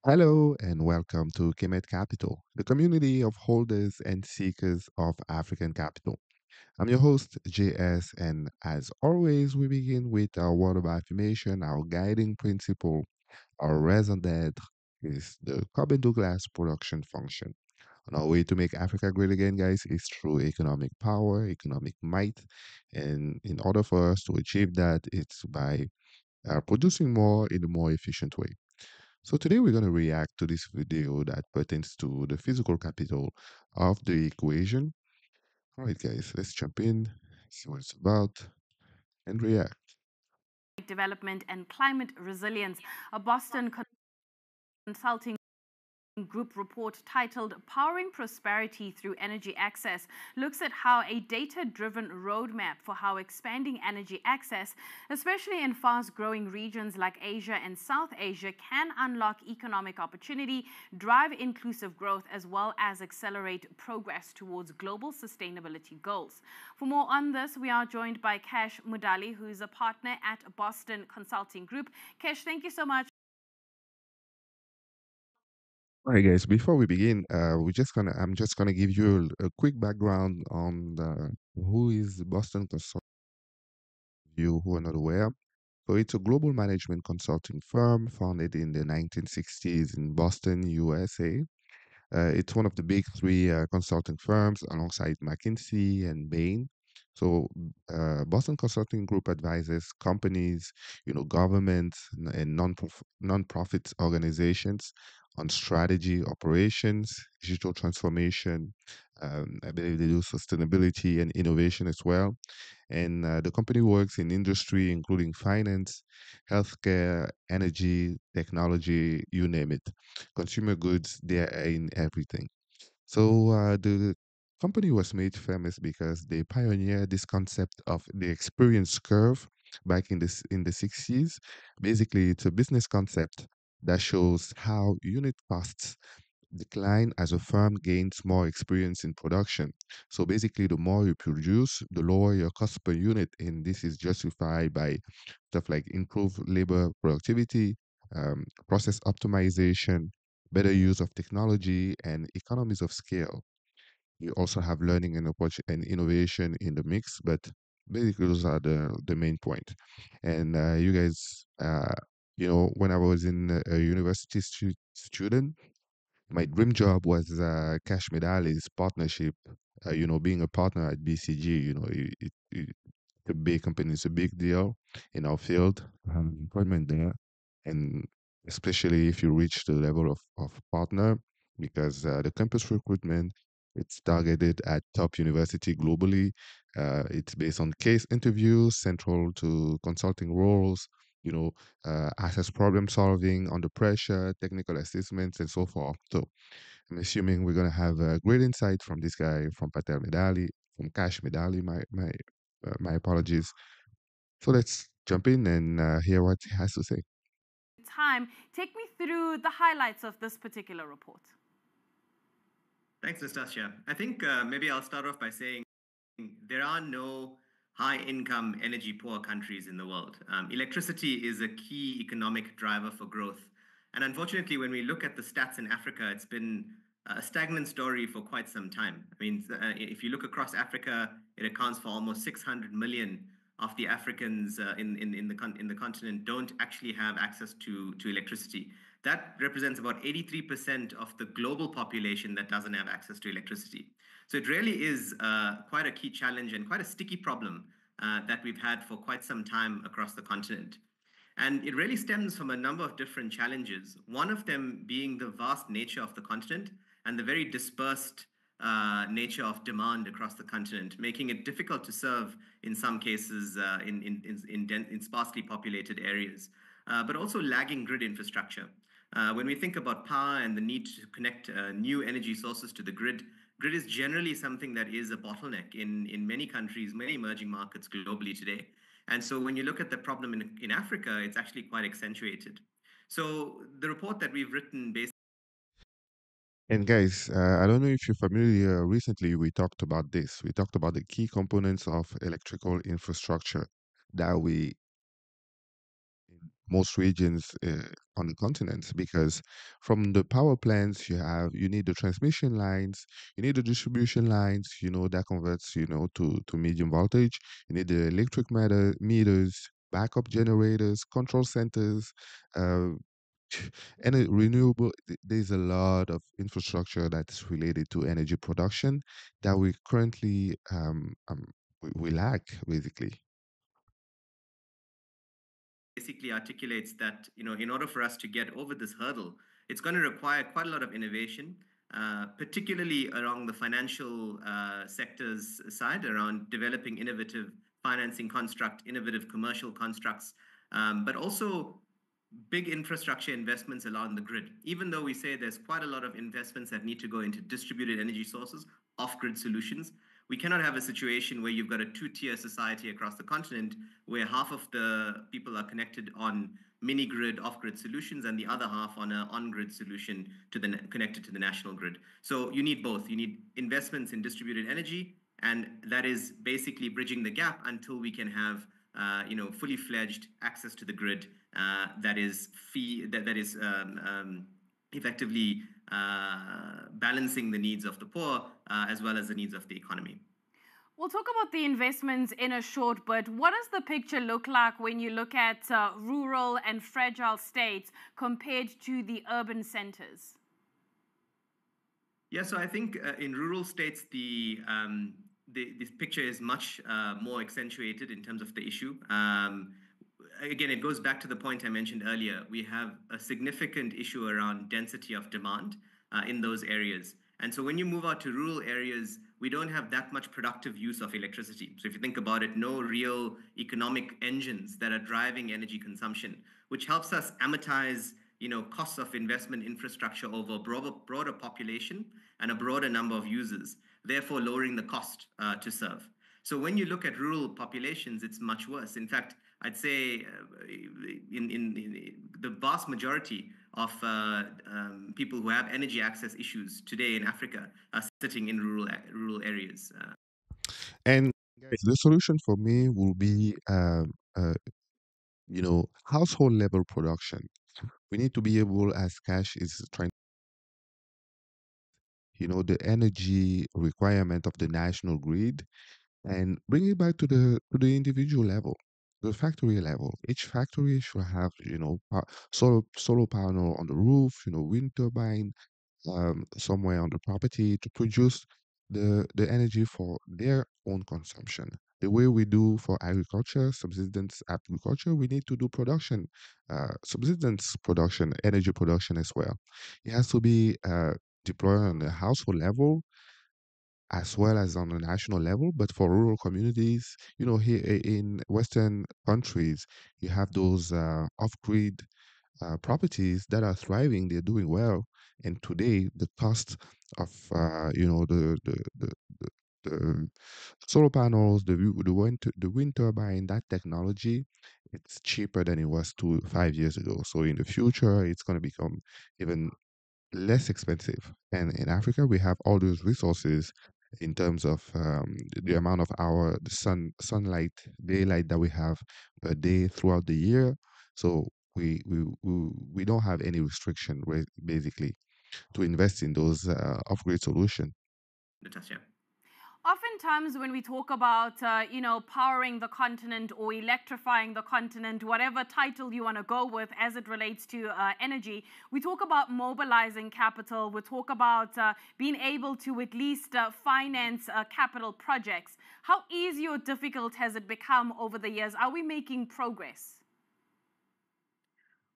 Hello and welcome to Kemet Capital, the community of holders and seekers of African capital. I'm your host, JS, and as always, we begin with our word of affirmation, our guiding principle, our raison d'etre is the carbon to glass production function. And our way to make Africa great again, guys, is through economic power, economic might. And in order for us to achieve that, it's by producing more in a more efficient way. So today we're going to react to this video that pertains to the physical capital of the equation. All right, guys, let's jump in, see what it's about, and react. Development and climate resilience, a Boston consulting group report titled Powering Prosperity Through Energy Access looks at how a data driven roadmap for how expanding energy access, especially in fast growing regions like Asia and South Asia, can unlock economic opportunity, drive inclusive growth, as well as accelerate progress towards global sustainability goals. For more on this, we are joined by Kesh Mudali, who is a partner at Boston Consulting Group. Kesh, thank you so much. All right, guys, before we begin, I'm just gonna give you a quick background on who is Boston Consulting, you who are not aware. So it's a global management consulting firm founded in the 1960s in Boston, USA. It's one of the big three consulting firms alongside McKinsey and Bain. So, Boston Consulting Group advises companies, governments and non-profit organizations on strategy, operations, digital transformation. I believe they do sustainability and innovation as well. And the company works in industry, including finance, healthcare, energy, technology, you name it. Consumer goods, they're in everything. So the company was made famous because they pioneered this concept of the experience curve back in the 60s. Basically, it's a business concept that shows how unit costs decline as a firm gains more experience in production. So basically, the more you produce, the lower your cost per unit, and this is justified by stuff like improved labor productivity, process optimization, better use of technology, and economies of scale. You also have learning and and innovation in the mix, but basically those are the main point. And you guys, when I was in a university student, my dream job was Cash Medali's partnership. Being a partner at BCG, the big company is a big deal in our field. Employment there, and especially if you reach the level of partner, because the campus recruitment it's targeted at top university globally. It's based on case interviews, central to consulting roles. Assess problem solving under pressure, technical assessments, and so forth. So I'm assuming we're gonna have a great insight from this guy from Patel Medali, from Cash Medali. My apologies. So let's jump in and hear what he has to say. Time, take me through the highlights of this particular report. Thanks, Nastasia. I think maybe I'll start off by saying there are no high income, energy poor countries in the world. Electricity is a key economic driver for growth. And unfortunately, when we look at the stats in Africa, it's been a stagnant story for quite some time. I mean, if you look across Africa, it accounts for almost 600 million of the Africans in the continent don't actually have access to electricity. That represents about 83% of the global population that doesn't have access to electricity. So it really is quite a key challenge and quite a sticky problem that we've had for quite some time across the continent. And it really stems from a number of different challenges, one of them being the vast nature of the continent and the very dispersed nature of demand across the continent, making it difficult to serve in some cases in sparsely populated areas, but also lagging grid infrastructure. When we think about power and the need to connect new energy sources to the grid is generally something that is a bottleneck in many countries, many emerging markets globally today. And so when you look at the problem in Africa, it's actually quite accentuated. So the report that we've written based. And guys, I don't know if you're familiar. Recently, we talked about this. We talked about the key components of electrical infrastructure that we most regions on the continent, because from the power plants you need the transmission lines, you need the distribution lines, that converts, to medium voltage. You need the electric meters, backup generators, control centers, uh, and renewable. There's a lot of infrastructure that's related to energy production that we currently we lack basically. Basically articulates that, in order for us to get over this hurdle, it's going to require quite a lot of innovation, particularly around the financial sector's side, around developing innovative financing construct, innovative commercial constructs, but also big infrastructure investments along the grid. Even though we say there's quite a lot of investments that need to go into distributed energy sources, off-grid solutions, we cannot have a situation where you've got a two-tier society across the continent where half of the people are connected on mini grid off-grid solutions and the other half on an on-grid solution connected to the national grid. So you need both. You need investments in distributed energy, and that is basically bridging the gap until we can have fully fledged access to the grid that is effectively balancing the needs of the poor as well as the needs of the economy. We'll talk about the investments in a short bit. What does the picture look like when you look at rural and fragile states compared to the urban centers? Yeah, so I think in rural states, this picture is much more accentuated in terms of the issue. Again, it goes back to the point I mentioned earlier. We have a significant issue around density of demand in those areas. And so when you move out to rural areas, we don't have that much productive use of electricity. So if you think about it, no real economic engines that are driving energy consumption, which helps us amortize costs of investment infrastructure over a broader population and a broader number of users, therefore lowering the cost to serve. So when you look at rural populations, it's much worse. In fact, I'd say in the vast majority of people who have energy access issues today in Africa are sitting in rural areas. And guys, the solution for me will be household level production. We need to be able, as Cash is trying, the energy requirement of the national grid, and bring it back to the individual level, the factory level. Each factory should have, solar panel on the roof, wind turbine somewhere on the property to produce the energy for their own consumption. The way we do for agriculture, subsistence agriculture, we need to do production, subsistence production, energy production as well. It has to be deployed on the household level as well as on a national level. But for rural communities, here in Western countries, you have those off-grid properties that are thriving, they're doing well. And today, the cost of the solar panels, the wind turbine, that technology, it's cheaper than it was 5 years ago. So in the future, it's going to become even less expensive. And in Africa, we have all those resources in terms of the amount of the sunlight, daylight that we have per day throughout the year. So we don't have any restriction, basically, to invest in those off-grid solutions. Natasha. Oftentimes, when we talk about, powering the continent or electrifying the continent, whatever title you want to go with as it relates to energy, we talk about mobilizing capital. We talk about being able to at least finance capital projects. How easy or difficult has it become over the years? Are we making progress?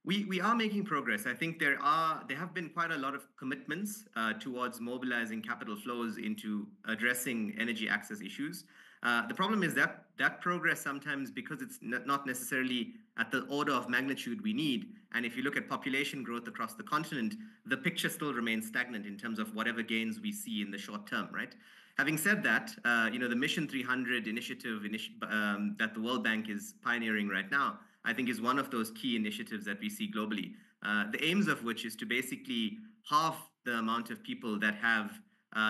We are making progress. I think there have been quite a lot of commitments towards mobilizing capital flows into addressing energy access issues. The problem is that progress sometimes, because it's not necessarily at the order of magnitude we need, and if you look at population growth across the continent, the picture still remains stagnant in terms of whatever gains we see in the short term, right? Having said that, the Mission 300 initiative that the World Bank is pioneering right now, I think is one of those key initiatives that we see globally. The aims of which is to basically halve the amount of people that have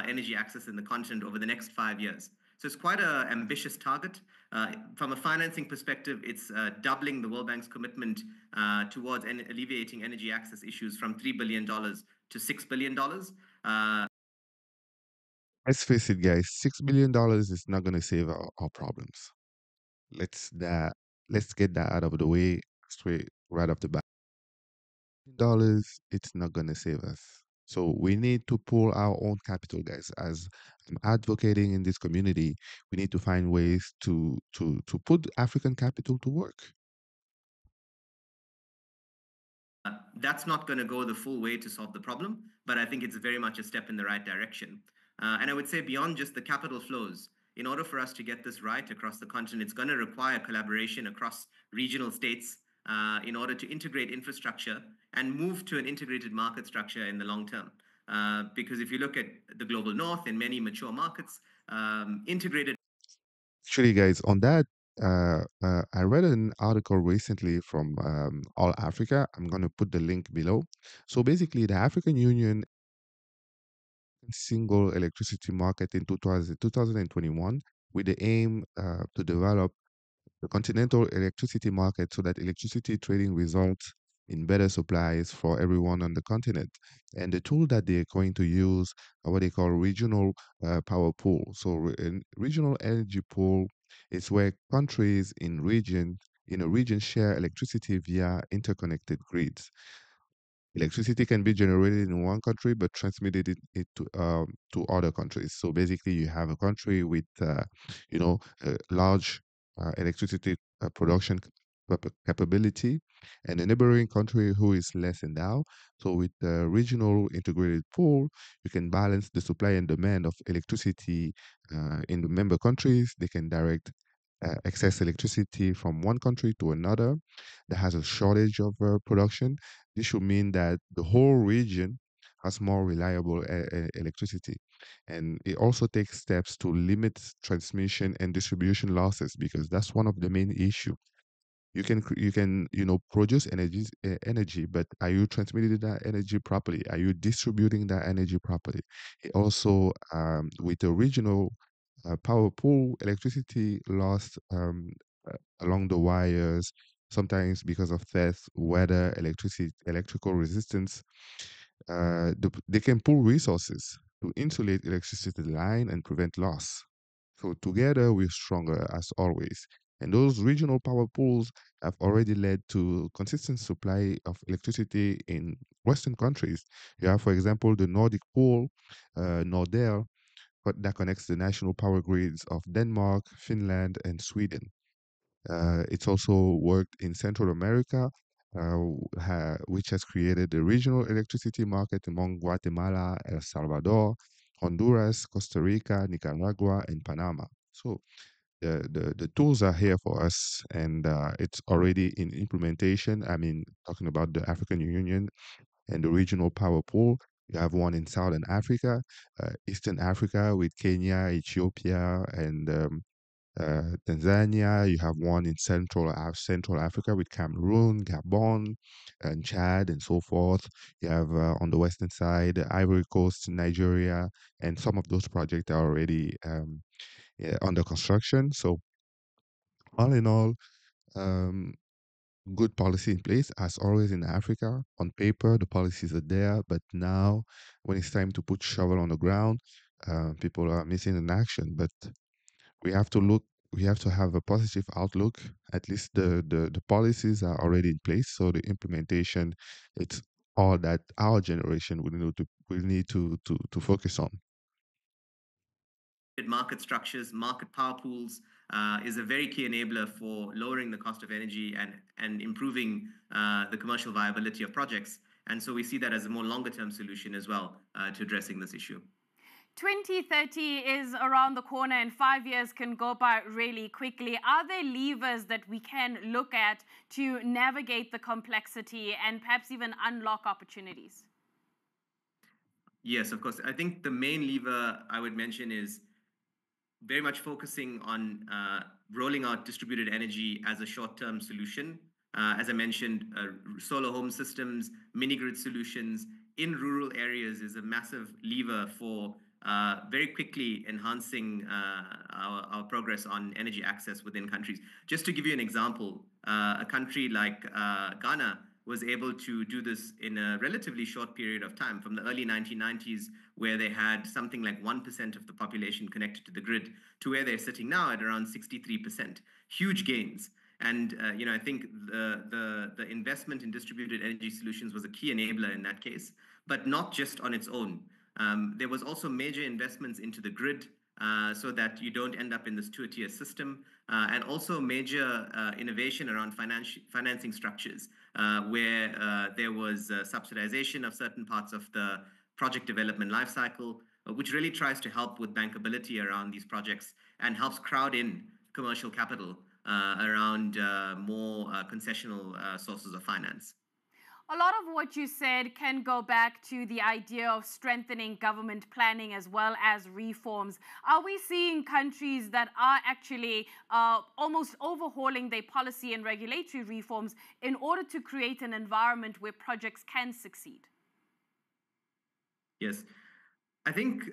energy access in the continent over the next 5 years. So it's quite an ambitious target. From a financing perspective, it's doubling the World Bank's commitment towards alleviating energy access issues from $3 billion to $6 billion. Let's face it, guys, $6 billion is not going to save our problems. Let's that let's get that out of the way straight right off the bat. Dollars, it's not gonna save us. So we need to pull our own capital, guys. As I'm advocating in this community, we need to find ways to put African capital to work. That's not going to go the full way to solve the problem, but I think it's very much a step in the right direction. And I would say beyond just the capital flows, in order for us to get this right across the continent, it's going to require collaboration across regional states in order to integrate infrastructure and move to an integrated market structure in the long term. Because if you look at the global north in many mature markets, integrated. Actually, guys, on that, I read an article recently from All Africa. I'm gonna put the link below. So basically, the African Union single electricity market in 2021 with the aim to develop the continental electricity market so that electricity trading results in better supplies for everyone on the continent. And the tool that they're going to use are what they call regional power pool. So regional energy pool is where countries in a region share electricity via interconnected grids. Electricity can be generated in one country but transmitted it to other countries. So basically, you have a country with a large electricity production capability, and a neighboring country who is less endowed. So with the regional integrated pool, you can balance the supply and demand of electricity in the member countries. They can direct excess electricity from one country to another that has a shortage of production. This should mean that the whole region has more reliable electricity. And it also takes steps to limit transmission and distribution losses because that's one of the main issue. You can produce energy, but are you transmitting that energy properly? Are you distributing that energy properly? It also, with the regional power pool, electricity lost along the wires, sometimes because of theft, weather, electrical resistance. They can pool resources to insulate electricity line and prevent loss. So together we're stronger as always. And those regional power pools have already led to consistent supply of electricity in Western countries. You have, for example, the Nordic pool, Nordel, that connects the national power grids of Denmark, Finland, and Sweden. It's also worked in Central America, which has created a regional electricity market among Guatemala, El Salvador, Honduras, Costa Rica, Nicaragua, and Panama. So the tools are here for us, and it's already in implementation. I mean, talking about the African Union and the regional power pool. You have one in Southern Africa, Eastern Africa with Kenya, Ethiopia, and Tanzania. You have one in Central Africa with Cameroon, Gabon, and Chad, and so forth. You have on the western side, Ivory Coast, Nigeria, and some of those projects are already under construction. So all in all, um, good policy in place, as always in Africa. On paper, the policies are there, but now when it's time to put shovel on the ground, people are missing in action. But we have to look we have to have a positive outlook. At least the policies are already in place, so the implementation, it's all that our generation will need to focus on. Market structures, market power pools is a very key enabler for lowering the cost of energy and improving the commercial viability of projects. And so we see that as a more longer term solution as well to addressing this issue. 2030 is around the corner and 5 years can go by really quickly. Are there levers that we can look at to navigate the complexity and perhaps even unlock opportunities? Yes, of course. I think the main lever I would mention is very much focusing on rolling out distributed energy as a short-term solution. As I mentioned, solar home systems, mini grid solutions in rural areas is a massive lever for very quickly enhancing our progress on energy access within countries. Just to give you an example, a country like Ghana was able to do this in a relatively short period of time, from the early 1990s, where they had something like 1% of the population connected to the grid, to where they're sitting now at around 63%. Huge gains. And I think the investment in distributed energy solutions was a key enabler in that case, but not just on its own. There was also major investments into the grid, so that you don't end up in this two-tier system, and also major innovation around financing structures, where there was subsidization of certain parts of the project development lifecycle, which really tries to help with bankability around these projects and helps crowd in commercial capital around more concessional sources of finance. A lot of what you said can go back to the idea of strengthening government planning as well as reforms. Are we seeing countries that are actually almost overhauling their policy and regulatory reforms in order to create an environment where projects can succeed? Yes. I think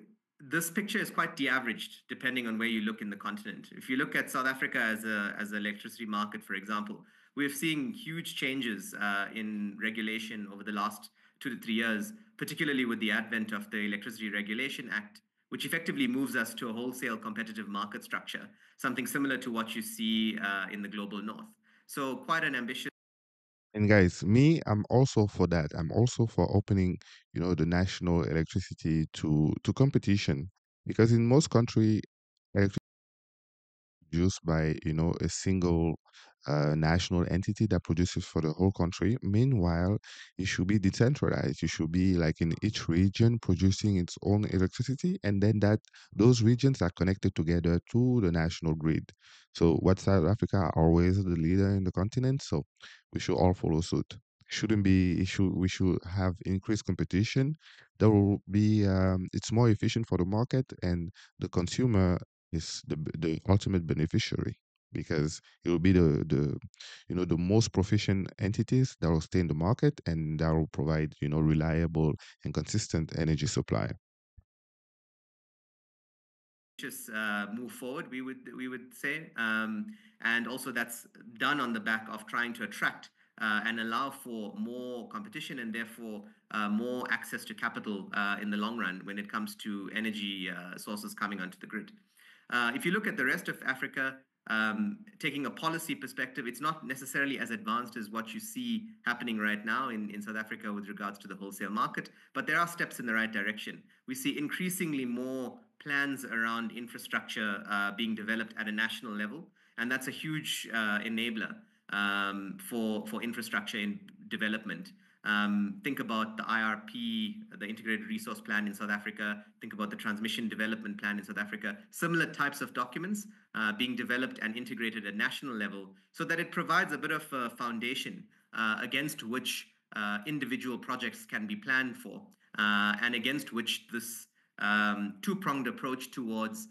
this picture is quite de-averaged depending on where you look in the continent. If you look at South Africa as an electricity market, for example, we're seeing huge changes in regulation over the last 2 to 3 years, particularly with the advent of the Electricity Regulation Act, which effectively moves us to a wholesale competitive market structure, something similar to what you see in the global north. So quite an ambitious. And guys, me, I'm also for that. I'm also for opening, the national electricity to competition, because in most country, produced by a single national entity that produces for the whole country. Meanwhile, it should be decentralized. It should be like in each region producing its own electricity, and then that those regions are connected together to the national grid. So what South Africa are always the leader in the continent, so we should all follow suit. Shouldn't be it should We should have increased competition. There will be it's more efficient for the market, and the consumer is the ultimate beneficiary, because it will be the most proficient entities that will stay in the market, and that will provide reliable and consistent energy supply. Move forward, we would say, and also that's done on the back of trying to attract and allow for more competition and therefore more access to capital in the long run when it comes to energy sources coming onto the grid. If you look at the rest of Africa, taking a policy perspective, it's not necessarily as advanced as what you see happening right now in South Africa with regards to the wholesale market, but there are steps in the right direction. We see increasingly more plans around infrastructure being developed at a national level, and that's a huge enabler for infrastructure in development. Think about the IRP, the Integrated Resource Plan in South Africa. Think about the Transmission Development Plan in South Africa. Similar types of documents being developed and integrated at national level, so that it provides a bit of a foundation against which individual projects can be planned for, and against which this two-pronged approach towards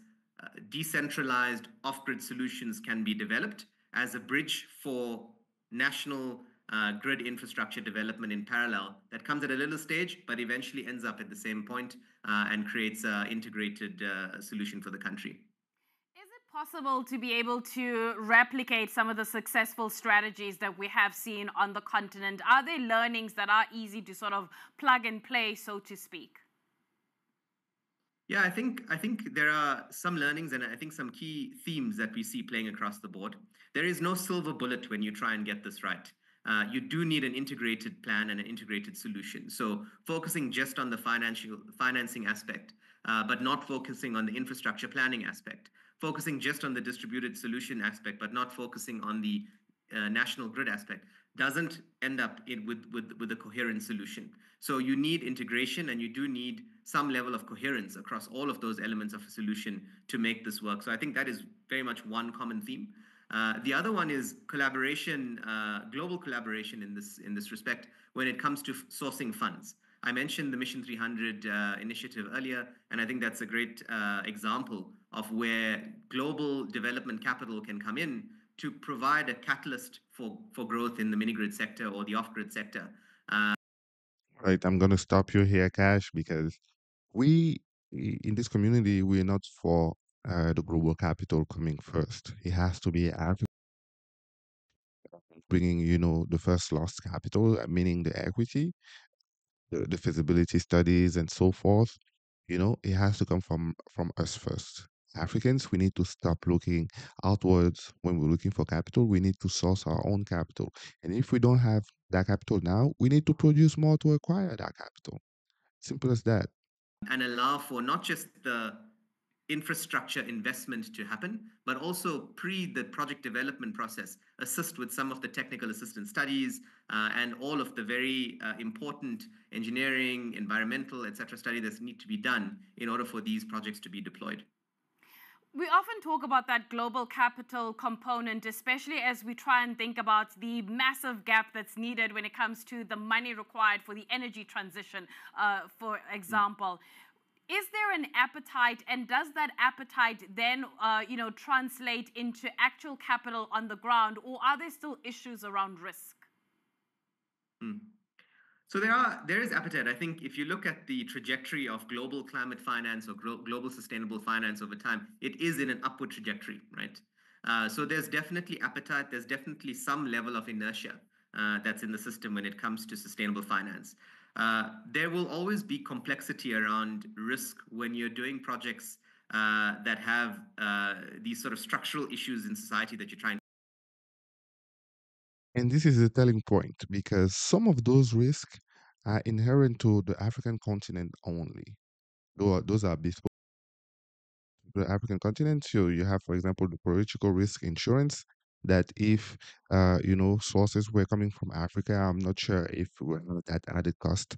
decentralized off-grid solutions can be developed as a bridge for national grid infrastructure development in parallel that comes at a little stage, but eventually ends up at the same point and creates an integrated solution for the country. Is it possible to be able to replicate some of the successful strategies that we have seen on the continent? Are there learnings that are easy to sort of plug and play, so to speak? Yeah, I think there are some learnings and I think some key themes that we see playing across the board. There is no silver bullet when you try and get this right. You do need an integrated plan and an integrated solution. So focusing just on the financing aspect, but not focusing on the infrastructure planning aspect. Focusing just on the distributed solution aspect, but not focusing on the national grid aspect, doesn't end up with a coherent solution. So you need integration and you do need some level of coherence across all of those elements of a solution to make this work. So I think that is very much one common theme. The other one is collaboration, global collaboration in this respect when it comes to sourcing funds. I mentioned the Mission 300 initiative earlier, and I think that's a great example of where global development capital can come in to provide a catalyst for growth in the mini grid sector or the off grid sector. Right, I'm going to stop you here, Cash, because we in this community, we're not for the global capital coming first. It has to be Africa bringing, the first lost capital, meaning the equity, the feasibility studies, and so forth. It has to come from us first. Africans, we need to stop looking outwards when we're looking for capital. We need to source our own capital. And if we don't have that capital now, we need to produce more to acquire that capital. Simple as that. And allow for not just the infrastructure investment to happen, but also the project development process, assist with some of the technical assistance studies and all of the very important engineering, environmental, etc. study that need to be done in order for these projects to be deployed. We often talk about that global capital component, especially as we try and think about the massive gap that's needed when it comes to the money required for the energy transition, for example. Is there an appetite, and does that appetite then, translate into actual capital on the ground, or are there still issues around risk? Mm. So there is appetite. I think if you look at the trajectory of global climate finance or global sustainable finance over time, it is in an upward trajectory, right? So there's definitely appetite. There's definitely some level of inertia that's in the system when it comes to sustainable finance. There will always be complexity around risk when you're doing projects that have these sort of structural issues in society that you're trying. And this is a telling point because some of those risks are inherent to the African continent only. Those are bespoke to the African continent. So you have, for example, the political risk insurance that if sources were coming from Africa, I'm not sure if we have that added cost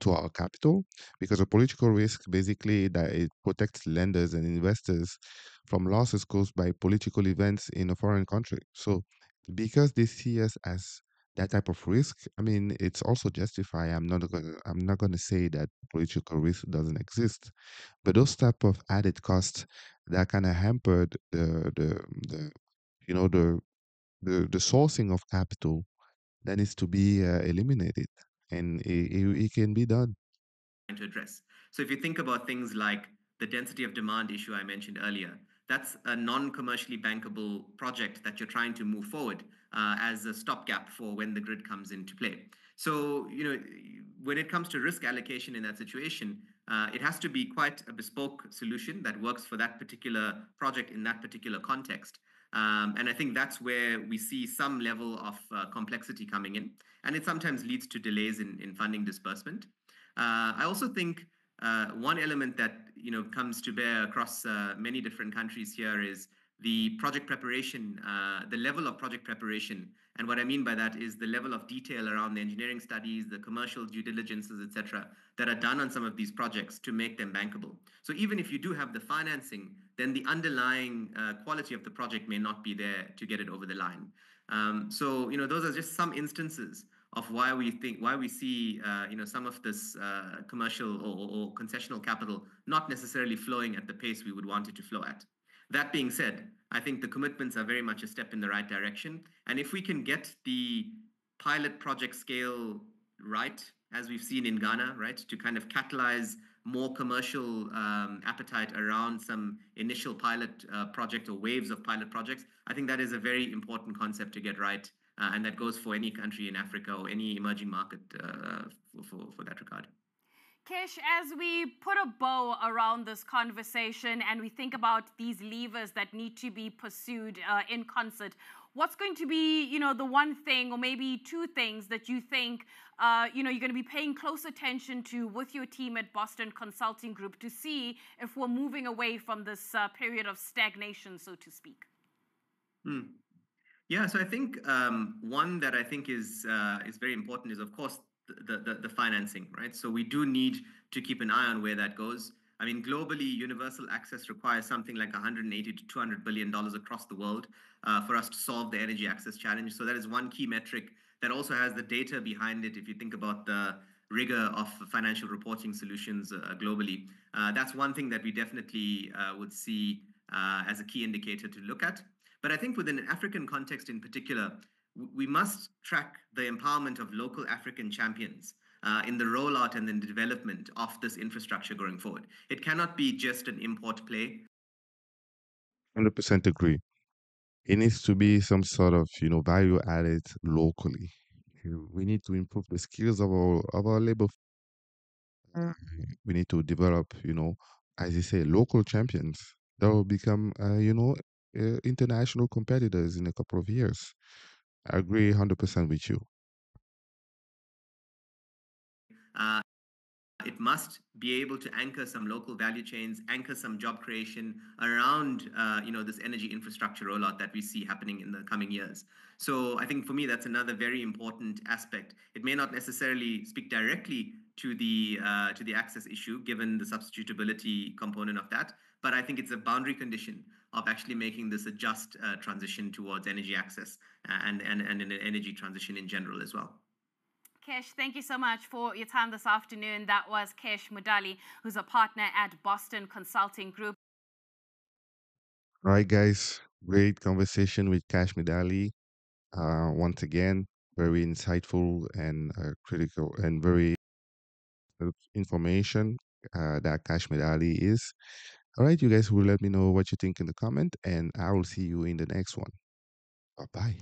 to our capital, because a political risk basically that it protects lenders and investors from losses caused by political events in a foreign country. So because they see us as that type of risk, I mean, it's also justified. I'm not gonna say that political risk doesn't exist, but those type of added costs that kind of hampered the you know the sourcing of capital that needs to be eliminated, and it can be done. To address. So if you think about things like the density of demand issue I mentioned earlier, that's a non-commercially bankable project that you're trying to move forward as a stopgap for when the grid comes into play. So, when it comes to risk allocation in that situation, it has to be quite a bespoke solution that works for that particular project in that particular context. And I think that's where we see some level of complexity coming in, and it sometimes leads to delays in funding disbursement. I also think one element that comes to bear across many different countries here is the project preparation, the level of project preparation. And what I mean by that is the level of detail around the engineering studies, the commercial due diligences, etc., that are done on some of these projects to make them bankable. So even if you do have the financing, then the underlying quality of the project may not be there to get it over the line. So those are just some instances of why we see some of this commercial or concessional capital not necessarily flowing at the pace we would want it to flow at. That being said, I think the commitments are very much a step in the right direction, and if we can get the pilot project scale right, as we've seen in Ghana, right, to kind of catalyze more commercial appetite around some initial pilot project or waves of pilot projects, I think that is a very important concept to get right, and that goes for any country in Africa or any emerging market for that regard. Kish, as we put a bow around this conversation and we think about these levers that need to be pursued in concert, what's going to be, the one thing or maybe two things that you think, you're going to be paying close attention to with your team at Boston Consulting Group to see if we're moving away from this period of stagnation, so to speak? Hmm. Yeah, so I think one that I think is very important is, of course, the financing, right? So we do need to keep an eye on where that goes. I mean, globally, universal access requires something like 180 to 200 billion dollars across the world for us to solve the energy access challenge. So that is one key metric that also has the data behind it. If you think about the rigor of financial reporting solutions globally, that's one thing that we definitely would see as a key indicator to look at. But I think within an African context in particular, we must track the empowerment of local African champions. in the rollout and then the development of this infrastructure going forward. It cannot be just an import play. 100% agree. It needs to be some sort of, value added locally. We need to improve the skills of our labor. We need to develop, as you say, local champions that will become, international competitors in a couple of years. I agree 100% with you. Uh, it must be able to anchor some local value chains, anchor some job creation around, this energy infrastructure rollout that we see happening in the coming years. So I think for me that's another very important aspect. It may not necessarily speak directly to the access issue, given the substitutability component of that, but I think it's a boundary condition of actually making this a just transition towards energy access and an energy transition in general as well. Kesh, thank you so much for your time this afternoon. That was Kesh Mudali, who's a partner at Boston Consulting Group. All right, guys. Great conversation with Cash Medali. Once again, very insightful and critical and very information that Cash Medali is. All right, you guys will let me know what you think in the comment, and I will see you in the next one. Bye bye.